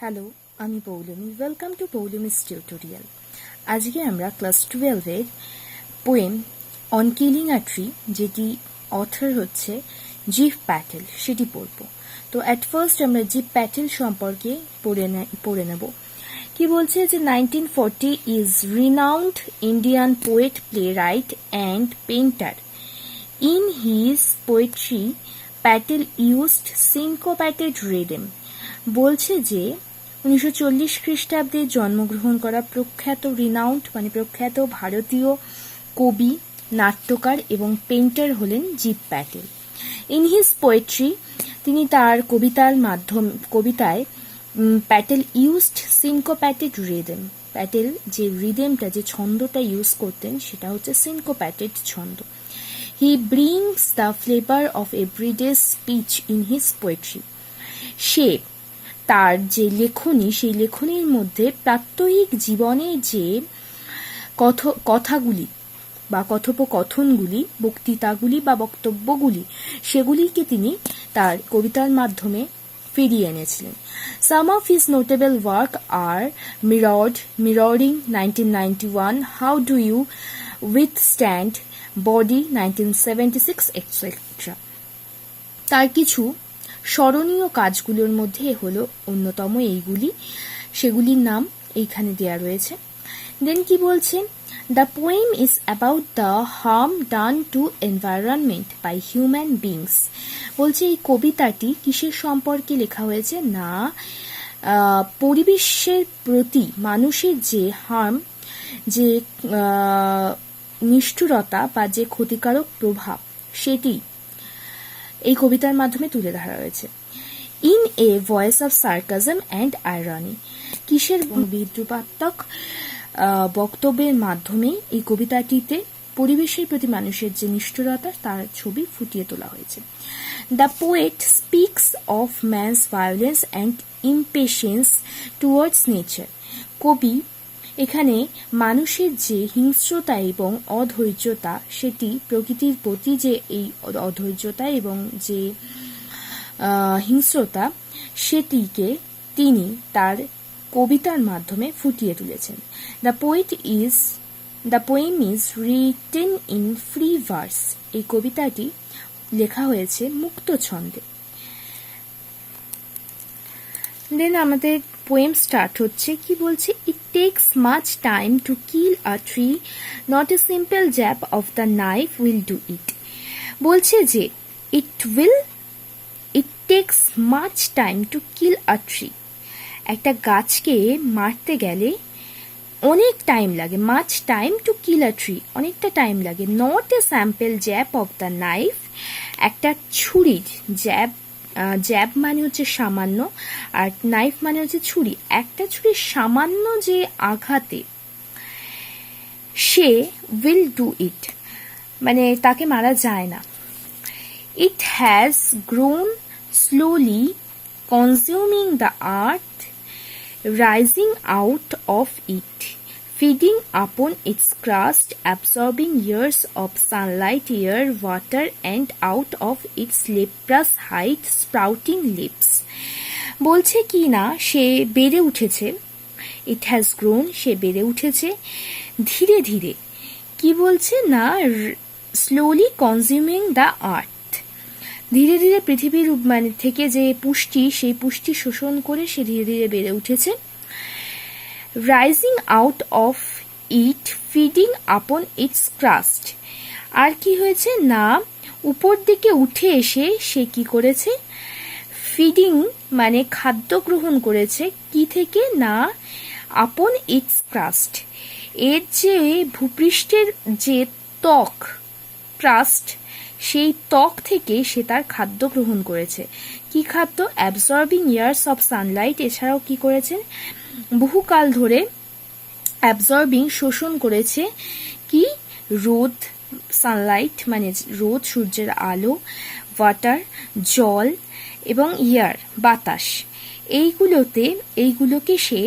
Hello, আমি Poulami. Welcome to Poulami's tutorial. আজকে আমরা ক্লাস 12-এর poem on killing a tree, যেটি অথর হচ্ছে জিভ প্যাটেল, সেটি পড়ব। তো অ্যাট ফার্স্ট আমরা জিভ প্যাটেল সম্পর্কে পড়ে নেব। কি বলছে যে 1940 is renowned Indian poet, play right and painter. In his poetry, Patel used syncopated rhythm. বলছে যে 1940 খ্রিস্টাব্দে জন্মগ্রহণ করা প্রখ্যাত প্রখ্যাত ভারতীয় কবি, নাট্যকার এবং পেইন্টার হলেন জিভ প্যাটেল। ইন হিজ পোয়েট্রি, তিনি তার কবিতায় প্যাটেল ইউজড সিনকোপ্যাটেড রিদম। প্যাটেল যে রিদমটা, যে ছন্দটা ইউজ করতেন সেটা হচ্ছে সিনকোপ্যাটেড ছন্দ। He brings the flavor of everyday speech in his poetry. সে তার যে লেখনী, সেই লেখনীর মধ্যে প্রাত্যহিক জীবনের যে কথাগুলি বা কথোপকথনগুলি, বক্তৃতাগুলি বা বক্তব্যগুলি, সেগুলিকে তিনি তার কবিতার মাধ্যমে ফিরিয়ে এনেছিলেন। Some of his notable work are Mirroring 1991, How Do You Withstand Body 1976, etc. তার কিছু স্মরণীয় কাজগুলোর মধ্যে হলো অন্যতম এইগুলি, সেগুলির নাম এইখানে দেয়া রয়েছে। দেন কি বলছেন, the poem is about the harm done to environment by human beings. বলছে এই কবিতাটি কিসের সম্পর্কে লেখা হয়েছে না, পরিবেশের প্রতি মানুষের যে হার্ম, যে নিষ্ঠুরতা বা যে ক্ষতিকারক প্রভাব, সেটি এই কবিতার মাধ্যমে তুলে ধরা হয়েছে। In a voice of sarcasm and irony, কিসের বিদ্রুপাত্মক বক্তব্যের মাধ্যমে এই কবিতাটিতে পরিবেশের প্রতি মানুষের যে নিষ্ঠুরতা, তার ছবি ফুটিয়ে তোলা হয়েছে। The poet speaks of man's violence and impatience towards nature. কবি এখানে মানুষের যে হিংস্রতা এবং অধৈর্যতা, সেটি প্রকৃতির প্রতি যে এই অধৈর্যতা এবং যে হিংস্রতা, সেটিকে তিনি তার কবিতার মাধ্যমে ফুটিয়ে তুলেছেন। The poem is written in free verse. এই কবিতাটি লেখা হয়েছে মুক্ত ছন্দে। দেন আমাদের পোয়েম স্টার্ট হচ্ছে। কি বলছে, it takes much time to kill a tree, not a simple jab of the knife will do ইট। বলছে যে it takes much time to kill a tree, একটা গাছকে মারতে গেলে অনেক টাইম লাগে। Much time to kill a tree, অনেকটা time লাগে। Not a sample jab of the knife, একটা ছুরির জ্যাব মানে হচ্ছে সামান্য, আর নাইফ মানে হচ্ছে ছুরি। একটা ছুরির সামান্য যে আঘাতে সে উইল ডু ইট, মানে তাকে মারা যায় না। It has grown slowly consuming the earth, rising out of it, feeding upon its crust, absorbing years of sunlight, air, water, and out of its leprous height, sprouting leaves. বলছে কি না, সে বেড়ে উঠেছে। ইট হ্যাজ গ্রোন, সে বেড়ে উঠেছে ধীরে ধীরে। কি বলছে না, স্লোলি কনজিউমিং দ্য আর্থ, ধীরে ধীরে পৃথিবীর থেকে যে পুষ্টি, সেই পুষ্টি শোষণ করে সে ধীরে ধীরে বেড়ে উঠেছে। Rising out of it, feeding আপন ইটস ক্রাস্ট। আর কি হয়েছে না, উপর দিকে উঠে এসে সে কি করেছে, ফিডিং মানে খাদ্য গ্রহণ করেছে। কি থেকে না, আপন ইটস ক্রাস্ট, এর যে ভূপৃষ্ঠের যে ত্বক, ক্রাস্ট, সেই ত্বক থেকে সে তার খাদ্য গ্রহণ করেছে। কি খাদ্য, অ্যাবজর্বিং ইয়ার্স অফ সানলাইট। এছাড়াও কি করেছে, বহুকাল ধরে অ্যাবজর্বিং শোষণ করেছে কি, রোদ, সানলাইট মানে রোদ, সূর্যের আলো, ওয়াটার জল, এবং ইয়ার বাতাস, এইগুলোকে সে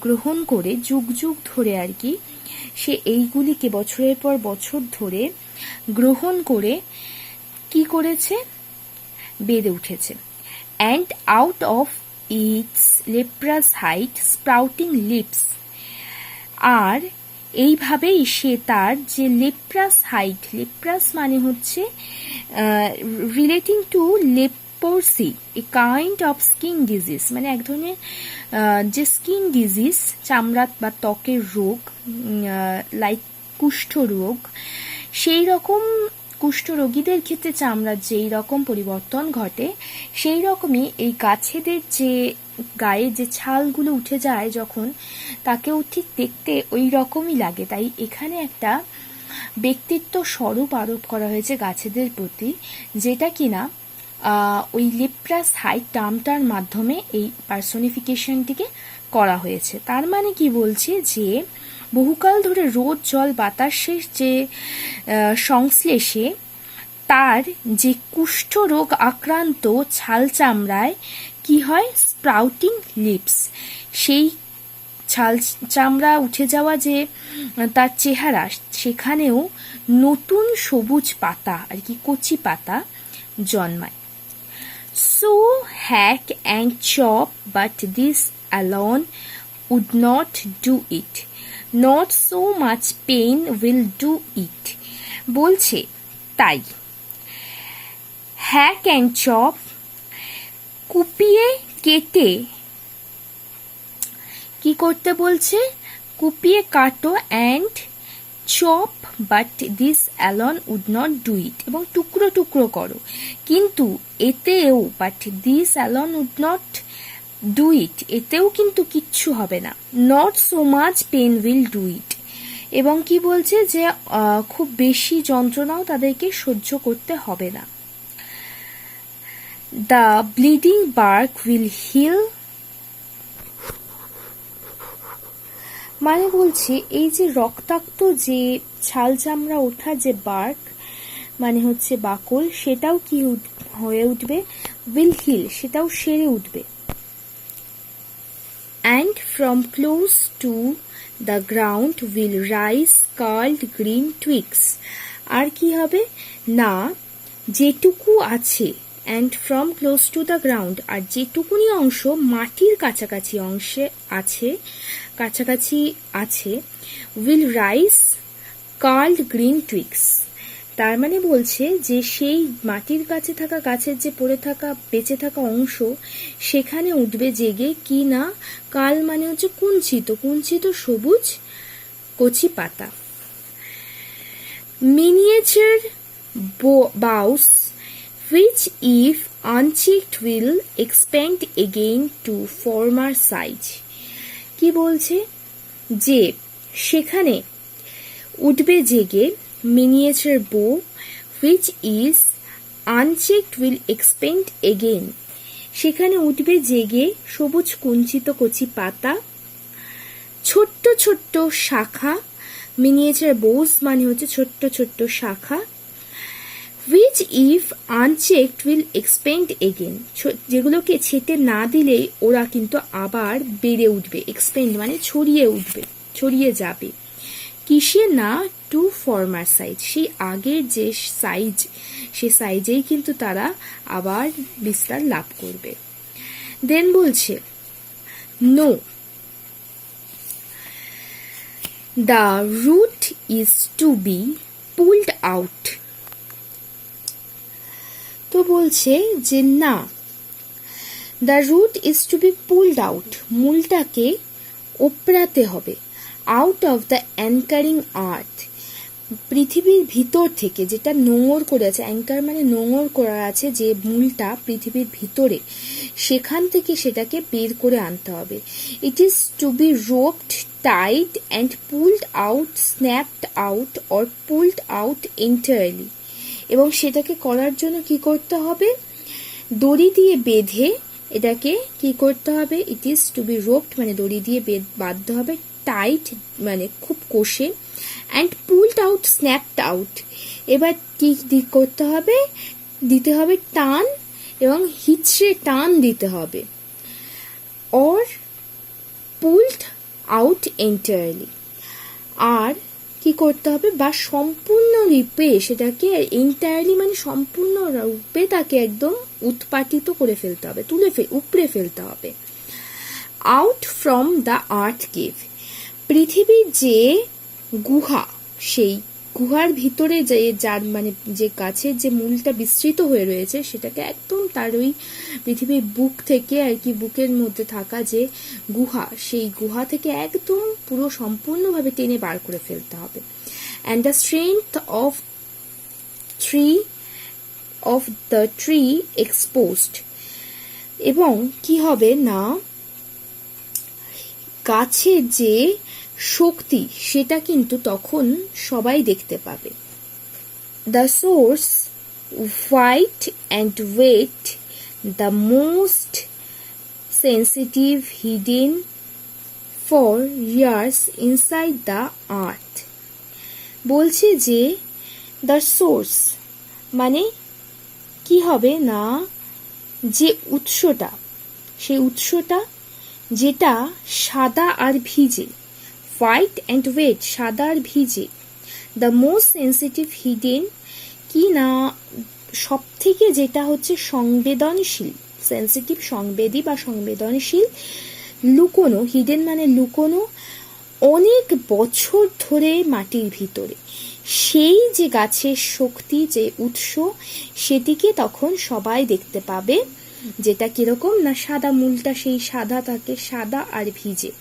গ্রহণ করে যুগ যুগ ধরে আর কি, সে এইগুলিকে বছরের পর বছর ধরে গ্রহণ করে কি করেছে, বেড়ে উঠেছে। and out of its leprous hide sprouting lips. আর এইভাবেই সে তার যে লেপ্রাস মানে হচ্ছে relating to leprosy, a kind of skin disease, মানে এক ধরনের যে স্কিন ডিজিজ, চামড়া বা ত্বকের রোগ, লাইক কুষ্ঠ রোগ, সেই রকম কুষ্ঠরোগীদের ক্ষেত্রে চামড়ার যেই রকম পরিবর্তন ঘটে, সেই রকমই এই গাছেদের যে গায়ে যে ছালগুলো উঠে যায় যখন, তাকেও ঠিক দেখতে ওই রকমই লাগে। তাই এখানে একটা ব্যক্তিত্ব স্বরূপ আরোপ করা হয়েছে গাছেদের প্রতি, যেটা কিনা ওই লেপ্রাস হাইড টার্মটার মাধ্যমে এই পার্সোনিফিকেশনটিকে করা হয়েছে। তার মানে কি বলছে, যে বহুকাল ধরে রোদ জল বাতাসের যে সংশ্লেষে তার যে কুষ্ঠ রোগ আক্রান্ত ছাল চামড়ায় কি হয়, স্প্রাউটিং লিপস, সেই ছাল চামড়া উঠে যাওয়া যে তার চেহারা, সেখানেও নতুন সবুজ পাতা আর কি, কচি পাতা জন্মায়। So hack and chop, but this alone would not do it. Not so much pain will do it. বলছে তাই হ্যাক অ্যান্ড চপ, কুপিয়ে কেটে, কি করতে বলছে, কুপিয়ে কাটো, and chop but this alone would not do it, এবং টুকরো টুকরো করো, কিন্তু এতেও, but this alone would not do it, এতেও কিন্তু কিচ্ছু হবে না। Not so much pain will do it, এবং কি বলছে, যে খুব বেশি যন্ত্রণাও তাদেরকে সহ্য করতে হবে না। The bleeding bark will heal, মানে বলছে এই যে রক্তাক্ত যে ছাল চামড়া ওঠা যে বার্ক মানে হচ্ছে বাকল, সেটাও কি হয়ে উঠবে, উইল হিল, সেটাও সেরে উঠবে। And from close to the ground will rise curled green twigs, আর কি হবে না, যেটুকু আছে, and from close to the ground, আর যেটুকুনি অংশ মাটির কাছাকাছি আছে, will rise curled green twigs, তার মানে বলছে যে সেই মাটির কাছে থাকা গাছের যে পড়ে থাকা বেঁচে থাকা অংশ, সেখানে উঠবে জেগে কি না, কাল মানে হচ্ছে কুঞ্চিত সবুজ কচি পাতা। Miniature বাউস which if unchecked will expand again to former size, কি বলছে, যে সেখানে উঠবে জেগে মিনিয়েচার বো, which is unchecked will expand again, সেখানে উঠবে জেগে সবুজ কুঞ্চিত কচি পাতা, ছোট্ট ছোট্ট শাখা, মিনিয়েচার বোস মানে হচ্ছে ছোট্ট ছোট্ট শাখা, which if unchecked will expand again, যেগুলোকে ছেটে না দিলেই ওরা কিন্তু আবার বেড়ে উঠবে, এক্সপেন্ড মানে ছড়িয়ে যাবে, কিসে না, টু ফর্মার সাইজ, সেই আগের যে সাইজ, সে সাইজেই কিন্তু তারা আবার বিস্তার লাভ করবে। দেন বলছে no, the root is to be pulled out, তো বলছে যে না, the root is to be pulled out, মূলটাকে ওপরাতে হবে, out of the anchoring earth, পৃথিবীর ভিতর থেকে, যেটা নোঙর করে আছে, অ্যাঙ্কার মানে নোঙর করা আছে যে মূলটা পৃথিবীর ভিতরে, সেখান থেকে সেটাকে বের করে আনতে হবে। It is to be roped, tied and pulled out, snapped out or pulled out entirely, এবং সেটাকে করার জন্য কি করতে হবে, দড়ি দিয়ে বেঁধে এটাকে কি করতে হবে, it is to be roped মানে দড়ি দিয়ে বাঁধতে হবে, টাইট মানে খুব কষে, and pulled out, snapped out, এবার কি করতে হবে, দিতে হবে টান, এবং হিচড়ে টান দিতে হবে, অর পুলড আউট এন্টায়ারলি, আর কি করতে হবে, বা সম্পূর্ণরূপে সেটাকে এন্টায়ারলি মানে সম্পূর্ণরূপে তাকে একদম উৎপাটিত করে ফেলতে হবে, উপড়ে ফেলতে হবে। Out from the earth cave, পৃথিবীর যে গুহা, সেই গুহার ভিতরে যে যার মানে যে গাছের যে মূলটা বিস্তৃত হয়ে রয়েছে সেটাকে একদম তার ওই পৃথিবীর বুক থেকে আর কি, বুকের মধ্যে থাকা যে গুহা, সেই গুহা থেকে একদম পুরো সম্পূর্ণভাবে টেনে বার করে ফেলতে হবে। And the strength of the tree exposed, এবং কি হবে না, গাছের যে শক্তি সেটা কিন্তু তখন সবাই দেখতে পাবে। The source white and wet, the most sensitive hidden for years inside the earth. বলছে যে দ্য সোর্স মানে কি হবে না, যে উৎসটা, সেই উৎসটা যেটা সাদা আর ভিজে, হোয়াইট অ্যান্ড ওয়েট, সাদা আর ভিজে, দ্য মোস্ট সেন্সিটিভ হিডেন কি না, সব থেকে যেটা হচ্ছে সংবেদনশীল, সেন্সিটিভ সংবেদী বা সংবেদনশীল, লুকোনো, হিডেন মানে লুকোনো, অনেক বছর ধরে মাটির ভিতরে, সেই যে গাছের শক্তি, যে উৎস, সেটিকে তখন সবাই দেখতে পাবে। যেটা কিরকম না, সাদা মূলটা সেই সাদা থাকে, সাদা আর ভিজে,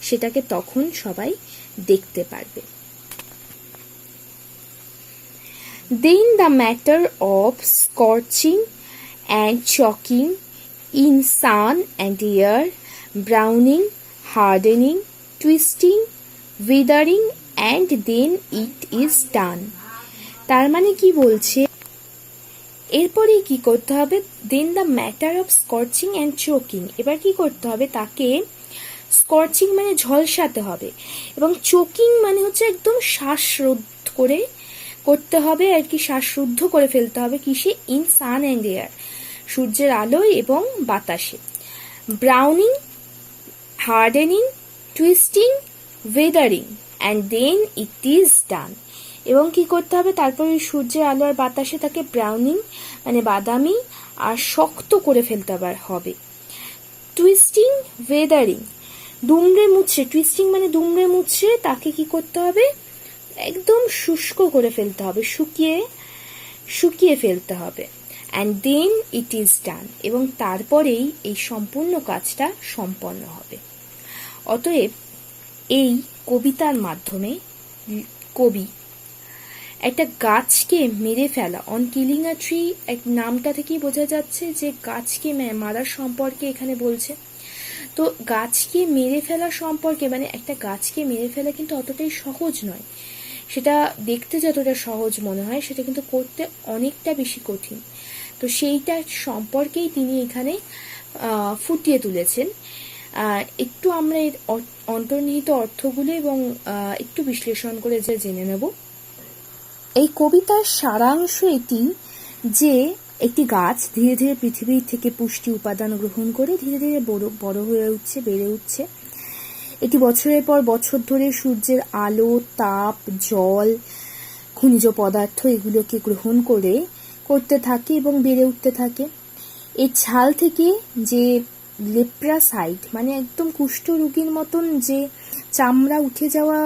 সেটাকে তখন সবাই দেখতে পারবে। Then the matter of scorching and choking in sun and air, browning, hardening, twisting, withering, and then it is done. তার মানে কি বলছে, এরপরে কি করতে হবে, then the matter of scorching and choking, এবার কি করতে হবে, তাকে স্কর্চিং মানে ঝলসাতে হবে, এবং চোকিং মানে হচ্ছে একদম শ্বাসরোধ করে করতে হবে আর কি, শ্বাসরুদ্ধ করে ফেলতে হবে। কিসে, ইন সান অ্যান্ড এয়ার, সূর্যের আলোয় এবং বাতাসে। Browning, hardening, twisting, weathering, and then it is done, এবং কি করতে হবে, তারপরে সূর্যের আলো আর বাতাসে তাকে ব্রাউনিং মানে বাদামি আর শক্ত করে ফেলতে হবে। টুইস্টিং, ওয়েদারিং, দুমড়ে মুচড়ে, টুইস্টিং মানে দুমড়ে মুচড়ে তাকে কি করতে হবে, একদম শুষ্ক করে ফেলতে হবে, শুকিয়ে ফেলতে হবে। And then it is done, এবং তারপরেই এই সম্পূর্ণ কাজটা সম্পন্ন হবে। অতএব এই কবিতার মাধ্যমে কবি একটা গাছকে মেরে ফেলা, অন কিলিং আ ট্রি, এক নামটা থেকেই বোঝা যাচ্ছে যে গাছকে মারার সম্পর্কে এখানে বলছে। তো গাছকে মেরে ফেলা সম্পর্কে, মানে একটা গাছকে মেরে ফেলা কিন্তু অতটাই সহজ নয়, সেটা দেখতে যতটা সহজ মনে হয় সেটা কিন্তু করতে অনেকটা বেশি কঠিন। তো সেইটা সম্পর্কেই তিনি এখানে ফুটিয়ে তুলেছেন। একটু আমরা এর অন্তর্নিহিত অর্থগুলো এবং একটু বিশ্লেষণ করে জেনে নেব। এই কবিতার সারাংশ এটি যে একটি গাছ ধীরে ধীরে পৃথিবী থেকে পুষ্টি উপাদান গ্রহণ করে ধীরে ধীরে বড় হয়ে উঠছে, বেড়ে উঠছে। এটি বছরের পর বছর ধরে সূর্যের আলো, তাপ, জল, খনিজ পদার্থ এগুলোকে গ্রহণ করতে থাকে এবং বেড়ে উঠতে থাকে। এর ছাল থেকে যে লেপ্রাসাইট মানে একদম কুষ্ঠরোগীর মতন যে চামড়া উঠে যাওয়া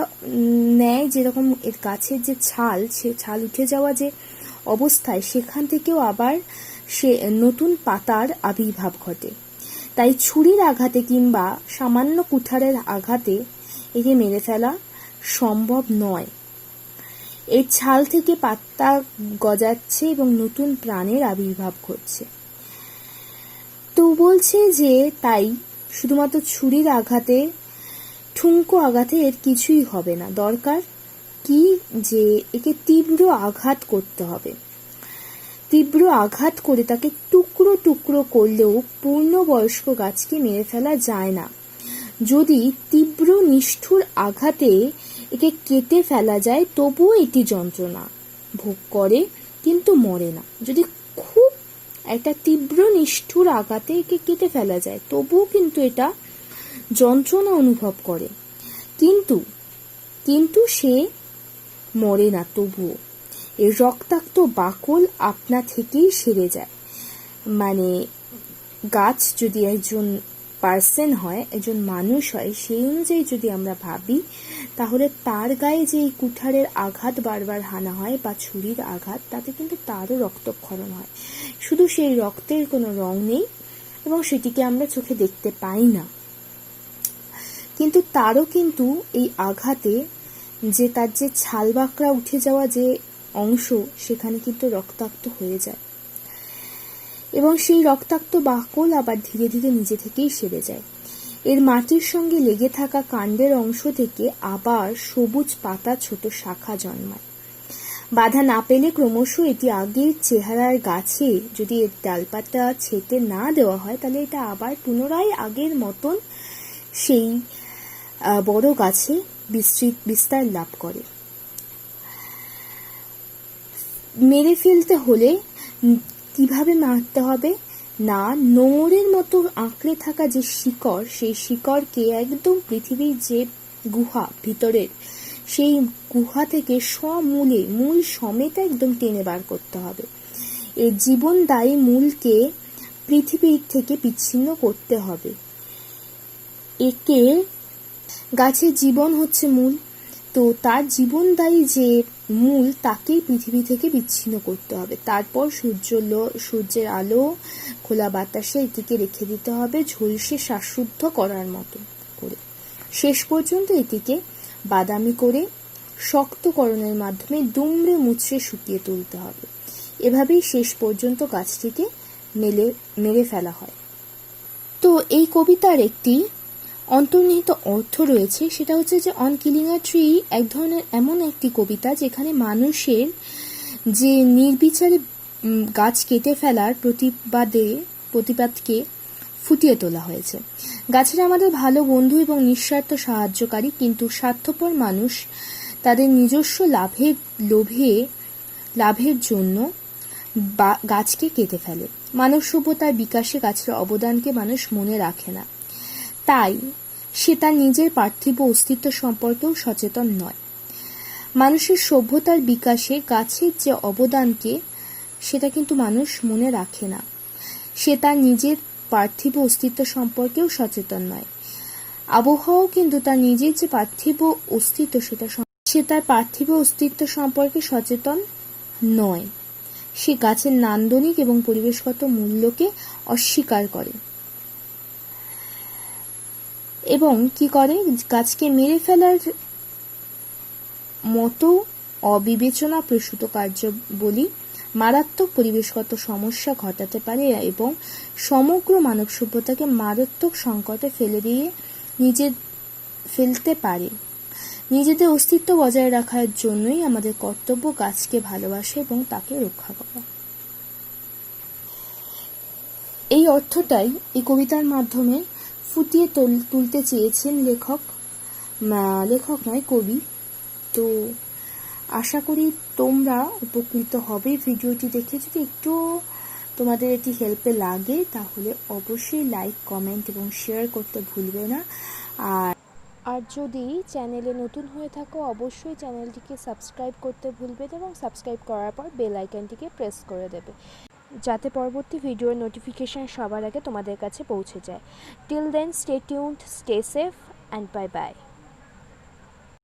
নেয়, যেরকম এর গাছের যে ছাল, সে ছাল উঠে যাওয়া যে অবস্থায়, সেখান থেকেও আবার সে নতুন পাতার আবির্ভাব ঘটে। তাই ছুরির আঘাতে কিংবা সামান্য কুঠারের আঘাতে একে মেরে ফেলা সম্ভব নয়। এর ছাল থেকে পাতা গজাচ্ছে এবং নতুন প্রাণের আবির্ভাব ঘটছে। তো বলছে যে তাই শুধুমাত্র ছুরির আঘাতে, ঠুনকো আঘাতে এর কিছুই হবে না, দরকার কি যে একে তীব্র আঘাত করতে হবে। তীব্র আঘাত করে তাকে টুকরো টুকরো করলেও পূর্ণবয়স্ক গাছকে মেরে ফেলা যায় না। যদি তীব্র নিষ্ঠুর আঘাতে একে কেটে ফেলা যায় তবুও এটি যন্ত্রণা ভোগ করে কিন্তু মরে না। যদি খুব একটা তীব্র নিষ্ঠুর আঘাতে একে কেটে ফেলা যায় তবুও কিন্তু এটা যন্ত্রণা অনুভব করে, কিন্তু সে মরে না তবুও। এই রক্তাক্ত বাকল আপনা থেকেই সেরে যায়। মানে গাছ যদি একজন পার্সন হয়, একজন মানুষ হয়, সেই অনুযায়ী যদি আমরা ভাবি, তাহলে তার গায়ে যে এই কুঠারের আঘাত বারবার হানা হয় বা ছুরির আঘাত, তাতে কিন্তু তারও রক্তক্ষরণ হয়। শুধু সেই রক্তের কোনো রং নেই এবং সেটিকে আমরা চোখে দেখতে পাই না, কিন্তু তারও কিন্তু এই আঘাতে যে তার যে ছালবাকড়া উঠে যাওয়া যে অংশ, সেখানে কিন্তু রক্তাক্ত হয়ে যায় এবং সেই রক্তাক্ত বাকল আবার ধীরে ধীরে নিজে থেকেই সেরে যায়। এর মাটির সঙ্গে লেগে থাকা কাণ্ডের অংশ থেকে আবার সবুজ পাতা, ছোট শাখা জন্মায়। বাধা না পেলে ক্রমশ এটি আগের চেহারার গাছে যদি এর ডালপাতা ছেঁটে না দেওয়া হয়, তাহলে এটা আবার পুনরায় আগের মতন সেই বড় গাছে বিস্তার লাভ করে। মেরে ফেলতে হলে কিভাবে মারতে হবে না, নোংরের মতো আঁকড়ে থাকা যে শিকড়, সেই শিকড়কে একদম পৃথিবীর যে গুহা ভিতরের, সেই গুহা থেকে সমূলে, মূল সমেত একদম টেনে বার করতে হবে। এই জীবনদায়ী মূলকে পৃথিবীর থেকে বিচ্ছিন্ন করতে হবে। একে গাছের জীবন হচ্ছে মূল, তো তার জীবনদায়ী যে মূল, তাকেই পৃথিবী থেকে বিচ্ছিন্ন করতে হবে। তারপর সূর্যের আলো, খোলা বাতাসে এটিকে রেখে দিতে হবে ঝলসে শ্বাসরুদ্ধ করার মতো করে। শেষ পর্যন্ত এটিকে বাদামি করে শক্তকরণের মাধ্যমে দুমড়ে মুচড়ে শুকিয়ে তুলতে হবে। এভাবেই শেষ পর্যন্ত গাছটিকে মেরে ফেলা হয়। তো এই কবিতার একটি অন্তর্নিহিত অর্থ রয়েছে, সেটা হচ্ছে যে অন কিলিং আ ট্রি এক ধরনের এমন একটি কবিতা যেখানে মানুষের যে নির্বিচারে গাছ কেটে ফেলার প্রতিবাদকে ফুটিয়ে তোলা হয়েছে। গাছেরা আমাদের ভালো বন্ধু এবং নিঃস্বার্থ সাহায্যকারী, কিন্তু স্বার্থপর মানুষ তাদের নিজস্ব লাভের জন্য গাছকে কেটে ফেলে। মানব সভ্যতার বিকাশে গাছের অবদানকে মানুষ মনে রাখে না, তাই সে তার নিজের পার্থিব অস্তিত্ব সম্পর্কেও সচেতন নয়। মানুষের সভ্যতার বিকাশে গাছের যে অবদানকে, সেটা কিন্তু মানুষ মনে রাখে না, সে তার নিজের পার্থিব অস্তিত্ব সম্পর্কেও সচেতন নয়। আবহাওয়াও কিন্তু তার নিজের যে পার্থিব অস্তিত্ব, সে তার পার্থিব অস্তিত্ব সম্পর্কে সচেতন নয়। সে গাছের নান্দনিক এবং পরিবেশগত মূল্যকে অস্বীকার করে এবং কি করে, গাছকে মেরে ফেলার মতো অবিবেচনা প্রসূত কার্য বলি মারাত্মক পরিবেশগত সমস্যা ঘটাতে পারে এবং সমগ্র মানব সভ্যতাকে মারাত্মক সংকটে ফেলতে পারে। নিজেদের অস্তিত্ব বজায় রাখার জন্যই আমাদের কর্তব্য গাছকে ভালোবাসা এবং তাকে রক্ষা করা। এই অর্থটাই এই কবিতার মাধ্যমে ফুটিয়ে তুলতে চেয়েছেন লেখক নয়, কবি। তো আশা করি তোমরা উপকৃত হবে ভিডিওটি দেখে। যদি একটু তোমাদের এটি হেল্পে লাগে, তাহলে অবশ্যই লাইক, কমেন্ট এবং শেয়ার করতে ভুলবে না। আর যদি চ্যানেলে নতুন হয়ে থাকো, অবশ্যই চ্যানেলটিকে সাবস্ক্রাইব করতে ভুলবে না এবং সাবস্ক্রাইব করার পর বেল আইকনটিকে প্রেস করে দেবে, যাতে পরবর্তী ভিডিওর নোটিফিকেশন সবার আগে তোমাদের কাছে পৌঁছে যায়। Till then, stay tuned, stay safe and bye by.